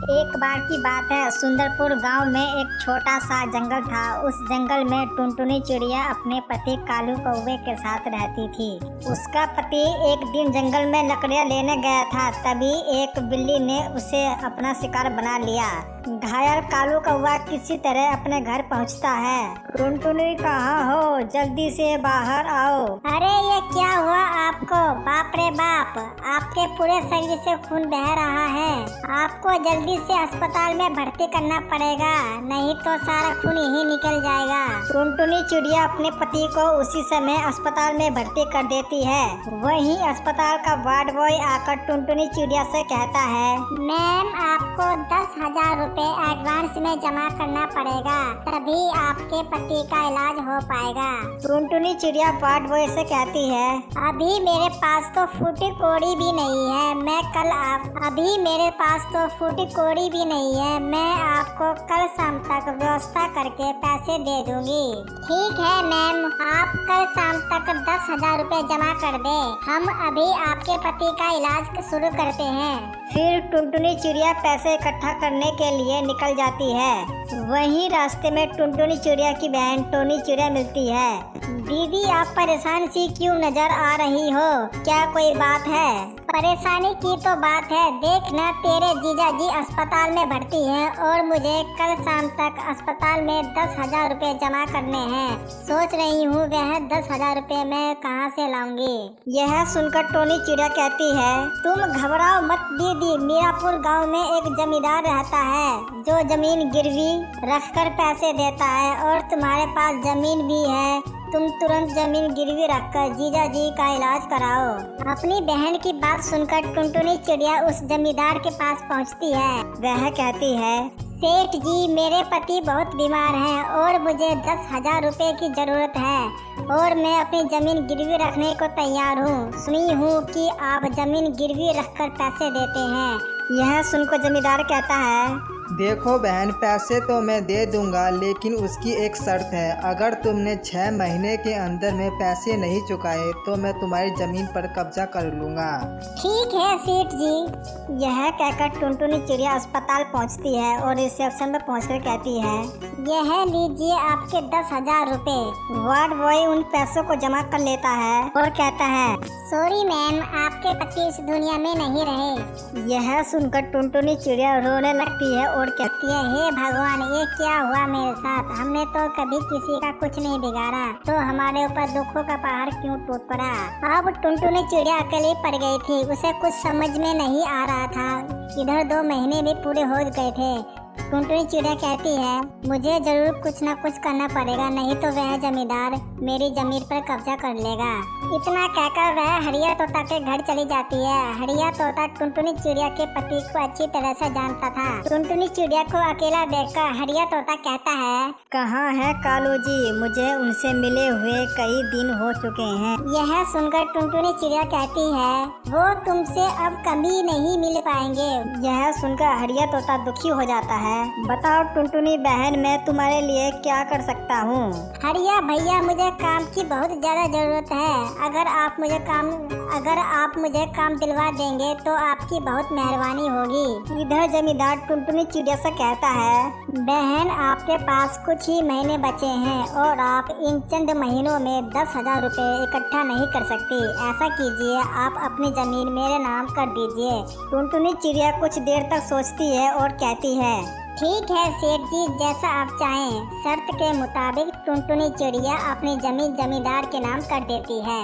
एक बार की बात है, सुंदरपुर गांव में एक छोटा सा जंगल था। उस जंगल में टुनटुनी चिड़िया अपने पति कालू कौवे के साथ रहती थी। उसका पति एक दिन जंगल में लकड़ियां लेने गया था, तभी एक बिल्ली ने उसे अपना शिकार बना लिया। घायल कालू कौवा किसी तरह अपने घर पहुंचता है। टुनटुनी कहाँ हो, जल्दी से बाहर आओ। अरे ये क्या हुआ आपको? बाप रे बाप, आपके पूरे शरीर से खून बह रहा है। आपको जल्दी से अस्पताल में भर्ती करना पड़ेगा, नहीं तो सारा खून यही निकल जाएगा। टुनटुनी चिड़िया अपने पति को उसी समय अस्पताल में भर्ती कर देती है। वहीं अस्पताल का वार्ड बॉय आकर टुनटुनी चिड़िया से कहता है, मैम आपको 10,000 रुपए एडवांस में जमा करना पड़ेगा, तभी आपके पति का इलाज हो पाएगा। टुनटुनी चिड़िया वार्ड बॉय से कहती है, अभी मेरे पास तो फूटी कोड़ी भी नहीं है, मैं आपको कल शाम तक व्यवस्था करके पैसे दे दूंगी। ठीक है मैम, आप कल शाम तक 10,000 रुपए जमा कर दे, हम अभी आपके पति का इलाज शुरू करते हैं। फिर टुनटुनी चिड़िया पैसे इकट्ठा करने के लिए निकल जाती है। वहीं रास्ते में टुनटुनी चिड़िया की बहन टोनी चिड़िया मिलती है। दीदी आप परेशान सी क्यों नजर आ रही हो, क्या कोई बात है? परेशानी की तो बात है, देखना तेरे जीजा जी अस्पताल में भर्ती हैं और मुझे कल शाम तक अस्पताल में 10,000 रुपए जमा करने हैं। सोच रही हूँ वह 10,000 रुपए मैं कहाँ से लाऊंगी। यह सुनकर टोनी चिड़िया कहती है, तुम घबराओ मत दीदी, मीरापुर गांव में एक जमींदार रहता है जो जमीन गिरवी रखकर पैसे देता है, और तुम्हारे पास जमीन भी है, तुम तुरंत जमीन गिरवी रखकर जीजा जी का इलाज कराओ। अपनी बहन की बात सुनकर टुनटुनी चिड़िया उस जमींदार के पास पहुंचती है। वह कहती है, सेठ जी मेरे पति बहुत बीमार हैं और मुझे 10,000 रुपए की जरूरत है, और मैं अपनी जमीन गिरवी रखने को तैयार हूँ। सुनी हूँ कि आप जमीन गिरवी रखकर पैसे देते हैं। यह सुनकर जमींदार कहता है, देखो बहन, पैसे तो मैं दे दूंगा, लेकिन उसकी एक शर्त है, अगर तुमने 6 महीने के अंदर में पैसे नहीं चुकाए तो मैं तुम्हारी जमीन पर कब्जा कर लूंगा। ठीक है सेठ जी। यह कहकर टुनटुनी चिड़िया अस्पताल पहुंचती है और रिसेप्शन में पहुंचकर कहती है, यह लीजिए आपके 10,000 रुपए। वार्ड बॉय उन पैसों को जमा कर लेता है और कहता है, सॉरी मैम, आपके पति इस दुनिया में नहीं रहे। यह सुनकर टुनटुनी चिड़िया रोने लगती है और कहती है, हे भगवान, ये क्या हुआ मेरे साथ? हमने तो कभी किसी का कुछ नहीं बिगाड़ा, तो हमारे ऊपर दुखों का पहाड़ क्यों टूट पड़ा? अब टुनटुनी चिड़िया अकेली पड़ गई थी, उसे कुछ समझ में नहीं आ रहा था। इधर 2 महीने भी पूरे हो गए थे। टुनटुनी चिड़िया कहती है, मुझे जरूर कुछ न कुछ करना पड़ेगा, नहीं तो वह जमींदार मेरी जमीन पर कब्जा कर लेगा। इतना कहकर वह हरिया तोता के घर चली जाती है। हरिया तोता टुनटुनी चिड़िया के पति को अच्छी तरह से जानता था। टुनटुनी चिड़िया को अकेला देखकर हरिया तोता कहता है, कहाँ है कालू जी, मुझे उनसे मिले हुए कई दिन हो चुके हैं। यह सुनकर टुनटुनी चिड़िया कहती है, वो तुमसे अब कभी नहीं मिल पाएंगे। यह सुनकर हरिया तोता दुखी हो जाता है। बताओ टुनटुनी बहन, मैं तुम्हारे लिए क्या कर सकता हूँ? हरिया भैया, मुझे काम की बहुत ज्यादा जरूरत है। अगर आप मुझे काम दिलवा देंगे तो आपकी बहुत मेहरबानी होगी। इधर जमींदार टुनटुनी चिड़िया से कहता है, बहन आपके पास कुछ ही महीने बचे हैं और आप इन चंद महीनों में 10,000 रुपए इकट्ठा नहीं कर सकती। ऐसा कीजिए, आप अपनी जमीन मेरे नाम कर दीजिए। टुनटुनी चिड़िया कुछ देर तक सोचती है और कहती है, ठीक है सेठ जी, जैसा आप चाहें। शर्त के मुताबिक टुनटुनी चिड़िया अपनी जमीन जमींदार के नाम कर देती है।